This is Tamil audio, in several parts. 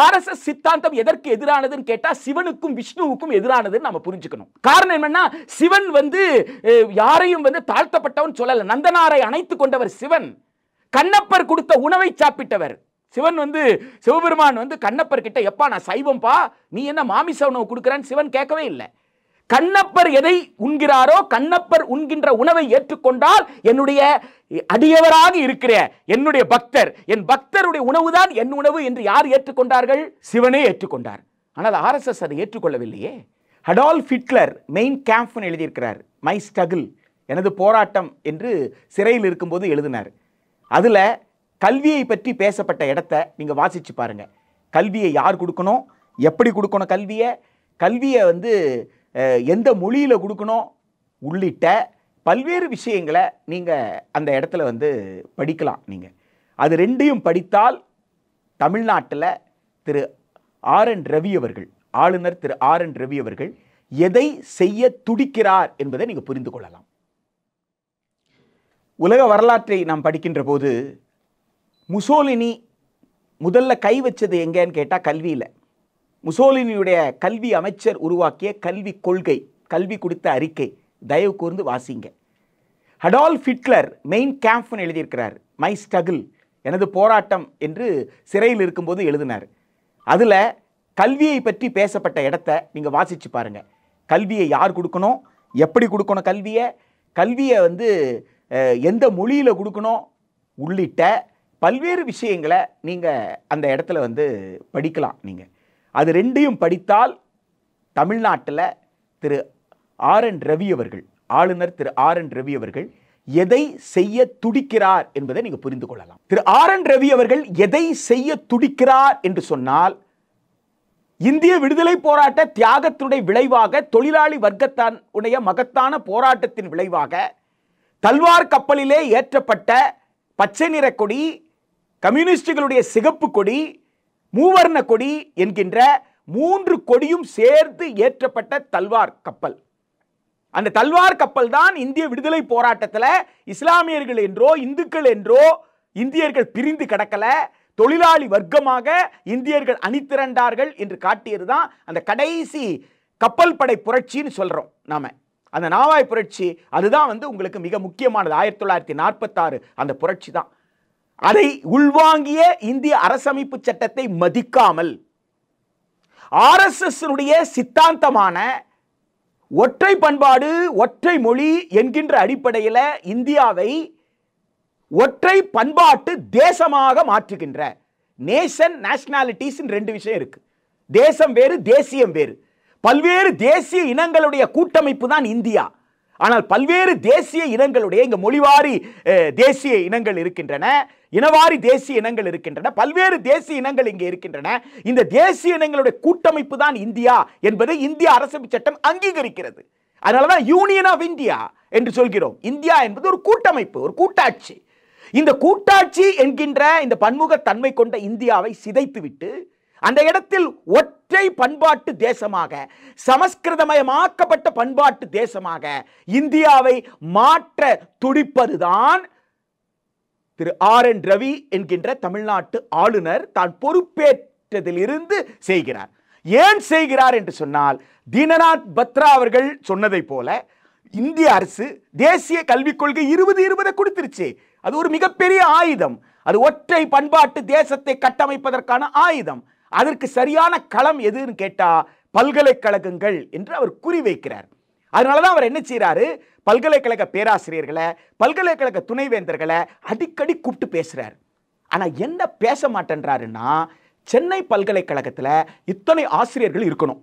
ஆர்எஸ்எஸ் சித்தாந்தம் எதற்கு எதிரானதுன்னு கேட்டா சிவனுக்கும் விஷ்ணுவுக்கும் எதிரானதுன்னு நம்ம புரிஞ்சுக்கணும். காரணம் என்னன்னா, சிவன் யாரையும் தாழ்த்தப்பட்டவன் சொல்லல. நந்தனாரை அணைத்துக் கொண்டவர் சிவன். கண்ணப்பர் கொடுத்த உணவை சாப்பிட்டவர் சிவன். சிவபெருமான் கண்ணப்பர் கிட்ட, எப்பா நான் சைவம்பா, நீ என்ன மாமிச உணவு கொடுக்கிறான்னு சிவன் கேட்கவே இல்லை. கண்ணப்பர் எதை உண்கிறாரோ, கண்ணப்பர் உண்கின்ற உணவை ஏற்றுக்கொண்டால் என்னுடைய அடியவராக இருக்கிற என்னுடைய பக்தர், என் பக்தருடைய உணவுதான் என் உணவு என்று யார் ஏற்றுக்கொண்டார்கள்? சிவனே ஏற்றுக்கொண்டார். ஆனால் ஆர்எஸ்எஸ் அதை ஏற்றுக்கொள்ளவில்லையே. அடால்ஃப் ஹிட்லர் மெயின் கேம்ப்னு எழுதியிருக்கிறார். மை ஸ்ட்ரகிள், எனது போராட்டம் என்று சிறையில் இருக்கும்போது எழுதினார். அதுல கல்வியை பற்றி பேசப்பட்ட இடத்தை நீங்க வாசிச்சு பாருங்க. கல்வியை யார் கொடுக்கணும், எப்படி கொடுக்கணும், கல்வியை எந்த மொழியில கொடுக்கணும் உள்ளிட்ட பல்வேறு விஷயங்களை நீங்க அந்த இடத்துல படிக்கலாம். நீங்க அது ரெண்டையும் படித்தால் தமிழ்நாட்டில் திரு ஆர்.என். ரவி அவர்கள், ஆளுநர் திரு ஆர்.என். ரவி அவர்கள் எதை செய்ய துடிக்கிறார் என்பதை நீங்க புரிந்து கொள்ளலாம். உலக வரலாற்றை நாம் படிக்கின்ற போது முசோலினி முதல்ல கை வச்சது எங்கன்னு கேட்டா கல்வியில. முசோலினியுடைய கல்வி அமைச்சர் உருவாக்கிய கல்வி கொள்கை, கல்வி கொடுத்த அறிக்கை, தயவு கூர்ந்து வாசிங்க. அடால்ஃப் ஹிட்லர் மெயின் கேம்ப்னு எழுதியிருக்கிறார். மை ஸ்ட்ரகிள், எனது போராட்டம் என்று சிறையில் இருக்கும்போது எழுதினார். அதுல கல்வியை பற்றி பேசப்பட்ட இடத்தை நீங்க வாசிச்சு பாருங்க. கல்வியை யார் கொடுக்கணும், எப்படி கொடுக்கணும், கல்வியை எந்த மொழியில கொடுக்கணும் உள்ளிட்ட பல்வேறு விஷயங்களை நீங்க அந்த இடத்துல படிக்கலாம். நீங்க அது ரெண்டையும் படித்தால் தமிழ்நாட்டில் திரு ஆர்.என். ரவி அவர்கள், ஆளுநர் திரு ஆர்.என். ரவி அவர்கள் எதை செய்ய துடிக்கிறார் என்பதை நீங்க புரிந்து கொள்ளலாம். திரு ஆர்.என். ரவி அவர்கள் எதை செய்ய துடிக்கிறார் என்று சொன்னால், இந்திய விடுதலை போராட்ட தியாகத்துடைய விளைவாக, தொழிலாளி வர்க்கத்தானுடைய மகத்தான போராட்டத்தின் விளைவாக தல்வார் கப்பலிலே ஏற்றப்பட்ட பச்சை நிற கொடி, கம்யூனிஸ்டுகளுடைய சிகப்பு கொடி, மூவர்ண கொடி என்கின்ற 3 கொடியும் சேர்த்து ஏற்றப்பட்ட தல்வார் கப்பல். அந்த தல்வார் கப்பல் தான் இந்திய விடுதலை போராட்டத்தில் இஸ்லாமியர்கள் என்றோ இந்துக்கள் என்றோ இந்தியர்கள் பிரிந்து கிடக்கல, தொழிலாளி வர்க்கமாக இந்தியர்கள் அணிதிரண்டார்கள் என்று காட்டியதுதான் அந்த கடைசி கப்பல் படை புரட்சின்னு சொல்றோம் நாம. அந்த நாவாய் புரட்சி அதுதான் உங்களுக்கு மிக முக்கியமானது. 1946 அந்த புரட்சி தான். அதை உள்வாங்கிய இந்திய அரசமைப்பு சட்டத்தை மதிக்காமல் ஆர்எஸ்எஸ் சித்தாந்தமான ஒற்றை பண்பாடு, ஒற்றை மொழி என்கின்ற அடிப்படையில் இந்தியாவை ஒற்றை பண்பாட்டு தேசமாக மாற்றுகின்ற, நேஷன் நேஷனாலிட்டிஸ் 2 விஷயம் இருக்கு. தேசம் வேறு, தேசியம் வேறு. பல்வேறு தேசிய இனங்களுடைய கூட்டமைப்பு தான் இந்தியா. ஆனால் பல்வேறு தேசிய இனங்களுடைய, இங்க மொழிவாரி தேசிய இனங்கள் இருக்கின்றன, இனவாரி தேசிய இனங்கள் இருக்கின்றன, பல்வேறு தேசிய இனங்கள் இங்கே இருக்கின்றன. இந்த தேசிய இனங்களுடைய கூட்டமைப்பு தான் இந்தியா என்பதை இந்திய அரசமைப்பு சட்டம் அங்கீகரிக்கிறது. அதனாலதான் யூனியன் ஆஃப் இந்தியா என்று சொல்கிறோம். இந்தியா என்பது ஒரு கூட்டமைப்பு, ஒரு கூட்டாட்சி. இந்த கூட்டாட்சி என்கின்ற இந்த பன்முகத்தன்மை கொண்ட இந்தியாவை சிதைத்துவிட்டு அந்த இடத்தில் ஒற்றை பண்பாட்டு தேசமாக, சமஸ்கிருதமயமாக்கப்பட்ட பண்பாட்டு தேசமாக இந்தியாவை மாற்ற துடிப்பதுதான் திரு ஆர்.என். ரவி என்கின்ற தமிழ்நாட்டு ஆளுநர் தான் பொறுப்பேற்றதிலிருந்து செய்கிறார். ஏன் செய்கிறார் என்று சொன்னால், தீனநாத் பத்ரா அவர்கள் சொன்னதை போல இந்திய அரசு தேசிய கல்விக் கொள்கை 2020 கொடுத்துருச்சு. அது ஒரு மிகப்பெரிய ஆயுதம். அது ஒற்றை பண்பாட்டு தேசத்தை கட்டமைப்பதற்கான ஆயுதம். அதற்கு சரியான களம் எதுன்னு கேட்டா பல்கலைக்கழகங்கள் என்று அவர் குறிவைக்கிறார். அதனாலதான் அவர் என்ன செய்யறாரு, பல்கலைக்கழக பேராசிரியர்களை, பல்கலைக்கழக துணைவேந்தர்களை அடிக்கடி கூப்பிட்டு பேசுறார். ஆனா என்ன பேச மாட்டேன்றாருன்னா, சென்னை பல்கலைக்கழகத்தில் இத்தனை ஆசிரியர்கள் இருக்கணும்,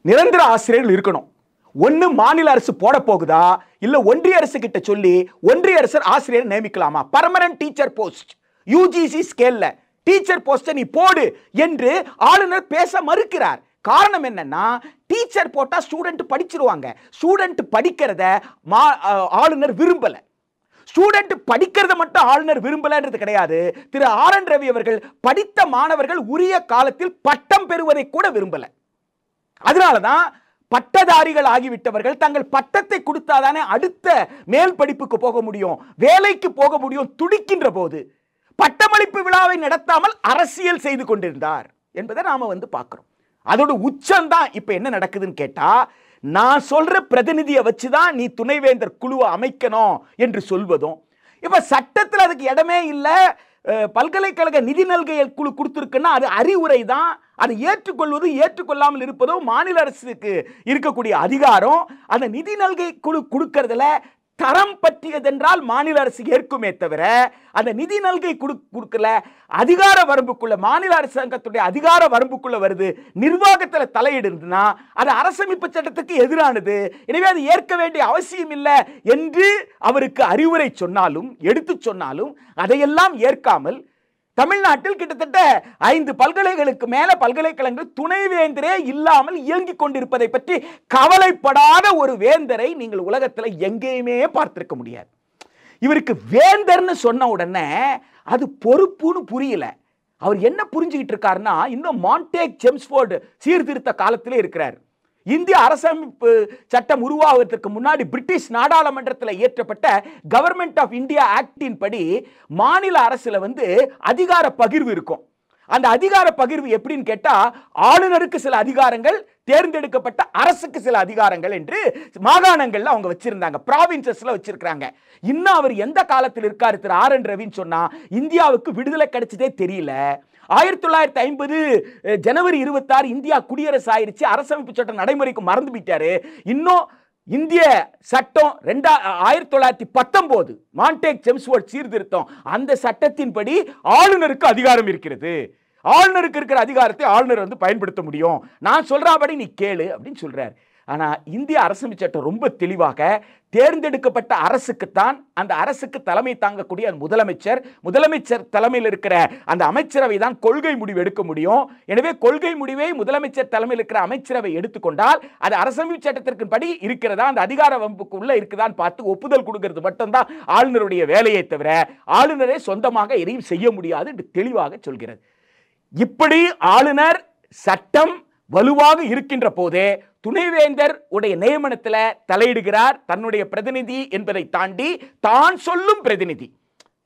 நிரந்தர ஆசிரியர்கள் இருக்கணும். ஒன்னு மாநில அரசு போட போகுதா, இல்ல ஒன்றிய அரசு கிட்ட சொல்லி ஒன்றிய அரசு ஆசிரியர் நியமிக்கலாமா, பர்மனன்ட் டீச்சர் போஸ்ட் யூஜிசி ஸ்கேல்ல டீச்சர் போஸ்ட் நீ போடு என்று ஆளுநர் பேச மறுக்கிறார். காரணம் என்னன்னா, டீச்சர் போட்டா ஸ்டூடெண்ட் படிச்சிருவாங்க. ஸ்டூடெண்ட் படிக்கிறத ஆளுநர் விரும்பல. ஸ்டூடெண்ட் படிக்கிறத மட்டும் ஆளுநர் விரும்பலன்றது கிடையாது. திரு ஆர்.என். ரவி அவர்கள் படித்த மாணவர்கள் உரிய காலத்தில் பட்டம் பெறுவதை கூட விரும்பல. அதனாலதான் பட்டதாரிகள் ஆகிவிட்டவர்கள் தங்கள் பட்டத்தை கொடுத்தாதானே அடுத்த மேல் படிப்புக்கு போக முடியும், வேலைக்கு போக முடியும் துடிக்கின்ற போது, பட்டமளிப்பு விழாவை நடத்தாமல் அரசியல் செய்து கொண்டிருந்தார் என்பதை நாம பார்க்கிறோம். அதோட உச்சம்தான் இப்ப என்ன நடக்குதுன்னு கேட்டா, நான் சொல்ற பிரதிநிதியை வச்சுதான் நீ துணைவேந்தர் குழுவை அமைக்கணும் என்று சொல்வதும், இப்ப சட்டத்தில் அதுக்கு இடமே இல்லை. பல்கலைக்கழக நிதி நல்கை குழு கொடுத்திருக்குன்னா அது அறிவுரை தான். அதை ஏற்றுக்கொள்வது ஏற்றுக்கொள்ளாமல் இருப்பதோ மாநில அரசுக்கு இருக்கக்கூடிய அதிகாரம். அந்த நிதி நல்கை குழு கொடுக்கறதுல தரம் பற்றியதென்றால் மாநில அரசு ஏற்குமே தவிர, அந்த நிதி நல்கை கொடுக்கல அதிகார வரம்புக்குள்ள, மாநில அரசாங்கத்துடைய அதிகார வரம்புக்குள்ள வருது, நிர்வாகத்தில் தலையிடுதுன்னா அது அரசமைப்பு சட்டத்துக்கு எதிரானது. எனவே அது ஏற்க வேண்டிய அவசியம் இல்லை என்று அவருக்கு அறிவுரை சொன்னாலும், எடுத்து சொன்னாலும் அதையெல்லாம் ஏற்காமல் தமிழ்நாட்டில் கிட்டத்தட்ட 5 பல்கலைகளுக்கு மேல பல்கலைக்கழகங்கள் துணைவேந்தரே இல்லாமல் இயங்கிக் கொண்டிருப்பதை பற்றி கவலைப்படாத ஒரு வேந்தரை நீங்கள் உலகத்தில் எங்கேயுமே பார்த்திருக்க முடியாது. இவருக்கு வேந்தர்னு சொன்ன உடனே அது பொறுப்புன்னு புரியல. அவர் என்ன புரிஞ்சுக்கிட்டு இருக்காருன்னா, இன்னும் மாண்டேக் செம்ஸ்போர்டு சீர்திருத்த காலத்திலே இருக்கிறார். இந்திய அரசமைப்பு சட்டம் உருவாவதற்கு முன்னாடி பிரிட்டிஷ் நாடாளுமன்றத்தில் இயற்றப்பட்ட கவர்மெண்ட் ஆஃப் இந்தியா ஆக்டின் படி மாநில அரசுல அதிகார பகிர்வு இருக்கும். அந்த அதிகார பகிர்வு எப்படின்னு கேட்டா, ஆளுநருக்கு சில அதிகாரங்கள், தேர்ந்தெடுக்கப்பட்ட அரசுக்கு சில அதிகாரங்கள் என்று மாகாணங்கள்ல அவங்க வச்சிருந்தாங்க, ப்ராவின்சஸ்ல வச்சிருக்காங்க. இன்னும் அவர் எந்த காலத்தில் இருக்காரு திரு ஆர் என் ரவின்னு சொன்னா, இந்தியாவுக்கு விடுதலை கிடைச்சதே தெரியல. 1950 ஜனவரி 26 இந்தியா குடியரசு ஆயிருச்சு, அரசமைப்பு சட்டம் நடைமுறைக்கு மறந்து விட்டாரு. இன்னும் இந்திய சட்டம் 1919 மாண்டேக் செம்ஸ்போர்ட் சீர்திருத்தம், அந்த சட்டத்தின்படி ஆளுநருக்கு அதிகாரம் இருக்கிறது. ஆளுநருக்கு இருக்கிற அதிகாரத்தை ஆளுநர் பயன்படுத்த முடியும். நான் சொல்றபடி நீ கேளு அப்படின்னு சொல்றாரு. ஆனா இந்திய அரசமைப்பு சட்டம் ரொம்ப தெளிவாக தேர்ந்தெடுக்கப்பட்ட அரசுக்குத்தான், அந்த அரசுக்கு தலைமை தாங்கக்கூடிய முதலமைச்சர், முதலமைச்சர் தலைமையில் இருக்கிற அந்த அமைச்சரவை தான் கொள்கை முடிவு எடுக்க முடியும். எனவே கொள்கை முடிவை முதலமைச்சர் தலைமையில் இருக்கிற அமைச்சரவை எடுத்துக்கொண்டால் அது அரசமைப்பு சட்டத்திற்கு படி இருக்கிறதா, அந்த அதிகார வம்புக்கு உள்ள இருக்குதான்னு பார்த்து ஒப்புதல் கொடுக்கிறது மட்டும்தான் ஆளுநருடைய வேலையை தவிர ஆளுநரே சொந்தமாக எதையும் செய்ய முடியாது என்று தெளிவாக சொல்கிறது. இப்படி ஆளுநர் சட்டம் வலுவாக இருக்கின்ற போதே துணைவேந்தர் உடைய நியமனத்தில் தலையிடுகிறார். தன்னுடைய பிரதிநிதி என்பதை தாண்டி தான் சொல்லும் பிரதிநிதி,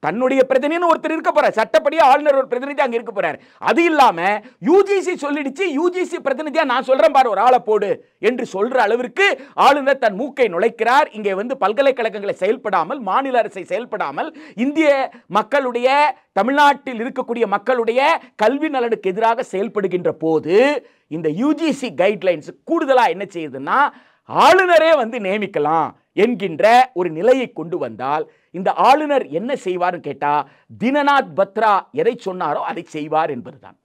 தன்னுடைய பிரதிநிதி ஒருத்தர் இருக்க போறார், சட்டப்படி ஆளுநர் ஒரு பிரதிநிதி அங்க இருக்க போறார். அது இல்லாம யூஜிசி சொல்லிடுச்சு, யூஜிசி பிரதிநிதியா நான் சொல்றேன் பாரு ஒரு ஆளை போடு என்று சொல்ற அளவிற்கு ஆளுநர் தன் மூக்கை நுழைக்கிறார். இங்கே பல்கலைக்கழகங்களை செயல்படாமல், மாநில அரசை செயல்படாமல், இந்திய மக்களுடைய, தமிழ்நாட்டில் இருக்கக்கூடிய மக்களுடைய கல்வி நலனுக்கு எதிராக செயல்படுகின்ற போது இந்த யூஜிசி கைட்லைன்ஸ் கூடுதலா என்ன செய்யுதுன்னா, ஆளுநரே நியமிக்கலாம் என்கின்ற ஒரு நிலையை கொண்டு வந்தால் இந்த ஆளுநர் என்ன செய்வார் கேட்டா, தினநாத் பத்ரா எதை சொன்னாரோ அதை செய்வார் என்பதுதான்.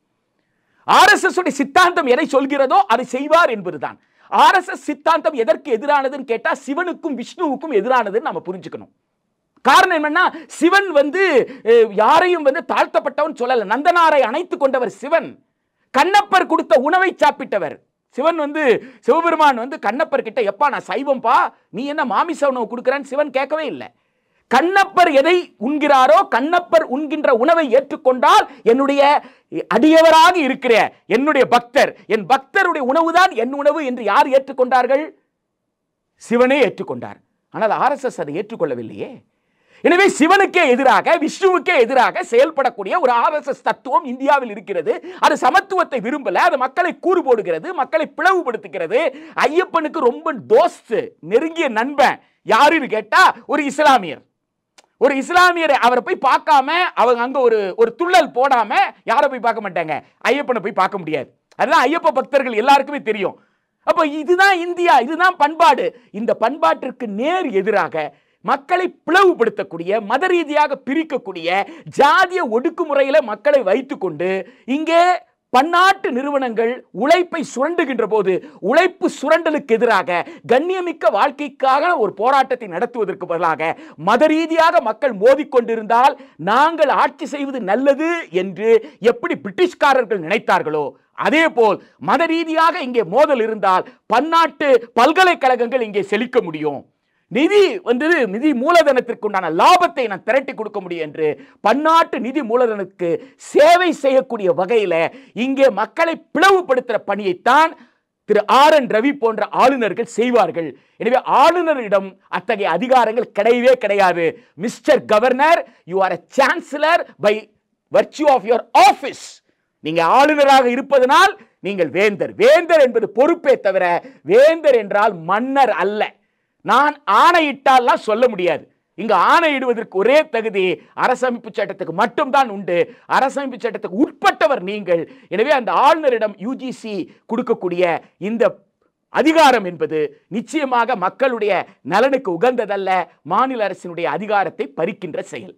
ஆர்எஸ்எஸ் உடைய சித்தாந்தம் எதை சொல்கிறதோ அதை செய்வார் என்பதுதான். ஆர்எஸ்எஸ் சித்தாந்தம் எதற்கு எதிரானதுன்னு கேட்டா, சிவனுக்கும் விஷ்ணுவுக்கும் எதிரானதுன்னு நம்ம புரிஞ்சுக்கணும். காரணம் என்னன்னா, சிவன் யாரையும் தாழ்த்தப்பட்டவன் சொல்லல, நந்தனாரை அணைத்துக் கொண்டவர் சிவன். கண்ணப்பர் கொடுத்த உணவை சாப்பிட்டவர் சிவன். சிவபெருமான் கண்ணப்பர் கிட்ட, எப்பா நான் சைவம்பா, நீ என்ன மாமிச உணவு கொடுக்கிறான்னு சிவன் கேட்கவே இல்லை. கண்ணப்பர் எதை உண்கிறாரோ, கண்ணப்பர் உண்கின்ற உணவை ஏற்றுக்கொண்டால் என்னுடைய அடியவராக இருக்கிற என்னுடைய பக்தர், என் பக்தருடைய உணவுதான் என் உணவு என்று யார் ஏற்றுக்கொண்டார்கள்? சிவனே ஏற்றுக்கொண்டார். ஆனால் ஆர்எஸ்எஸ் அதை ஏற்றுக்கொள்ளவில்லையே. எனவே சிவனுக்கே எதிராக, விஷ்ணுவுக்கே எதிராக செயல்படக்கூடிய ஒரு ஆர்எஸ்எஸ் தத்துவம் இந்தியாவில் இருக்கிறது. அது சமத்துவத்தை விரும்பல, அது மக்களை கூறு போடுகிறது, மக்களை பிளவுபடுத்துகிறது. ஐயப்பனுக்கு ரொம்ப தோஸ்து, நெருங்கிய நண்பன் யாருன்னு கேட்டா ஒரு இஸ்லாமியர். ஒரு இஸ்லாமியரை அவரை போய் பார்க்காம, அவங்க அங்க ஒரு துள்ளல் போடாம யாரை போய் பார்க்க மாட்டாங்க, ஐயப்பனை போய் பார்க்க முடியாது. அதுதான் ஐயப்ப பக்தர்கள் எல்லாருக்குமே தெரியும். அப்ப இதுதான் இந்தியா, இதுதான் பண்பாடு. இந்த பண்பாட்டிற்கு நேர் எதிராக மக்களை பிளவுபடுத்தக்கூடிய, மத ரீதியாக பிரிக்கக்கூடிய, ஜாதிய ஒடுக்குமுறையில மக்களை வைத்துக்கொண்டு இங்கே பன்னாட்டு நிறுவனங்கள் உழைப்பை சுரண்டுகின்ற போது, உழைப்பு சுரண்டலுக்கு எதிராக கண்ணியமிக்க வாழ்க்கைக்காக ஒரு போராட்டத்தை நடத்துவதற்கு பதிலாக மத ரீதியாக மக்கள் மோதிக்கொண்டிருந்தால் நாங்கள் ஆட்சி செய்வது நல்லது என்று எப்படி பிரிட்டிஷ்காரர்கள் நினைத்தார்களோ, அதே போல் மத ரீதியாக இங்கே மோதல் இருந்தால் பன்னாட்டு பல்கலைக்கழகங்கள் இங்கே செழிக்க முடியும். நிதி மூலதனத்திற்கு உண்டான லாபத்தை நான் திரட்டி கொடுக்க முடியும் என்று பன்னாட்டு நிதி மூலதனத்துக்கு சேவை செய்யக்கூடிய வகையில இங்கே மக்களை பிளவுபடுத்துகிற பணியைத்தான் திரு ஆர் என் ரவி போன்ற ஆளுநர்கள் செய்வார்கள். எனவே ஆளுநரிடம் அத்தகைய அதிகாரங்கள் கிடையவே கிடையாது. Mister governor, you are a chancellor by virtue of your office. நீங்க ஆளுநராக இருப்பதனால் நீங்கள் வேந்தர். வேந்தர் என்பது பொறுப்பே தவிர வேந்தர் என்றால் மன்னர் அல்ல. நான் ஆணையிட்டால்லாம் சொல்ல முடியாது. இங்க ஆணையிடுவதற்கு ஒரே தகுதி அரசமைப்பு சட்டத்துக்கு மட்டும்தான் உண்டு. அரசமைப்பு சட்டத்துக்கு உட்பட்டவர் நீங்கள். எனவே அந்த ஆளுநரிடம் யுஜிசி கொடுக்கக்கூடிய இந்த அதிகாரம் என்பது நிச்சயமாக மக்களுடைய நலனுக்கு உகந்ததல்ல, மாநில அரசினுடைய அதிகாரத்தை பறிக்கின்ற செயல்.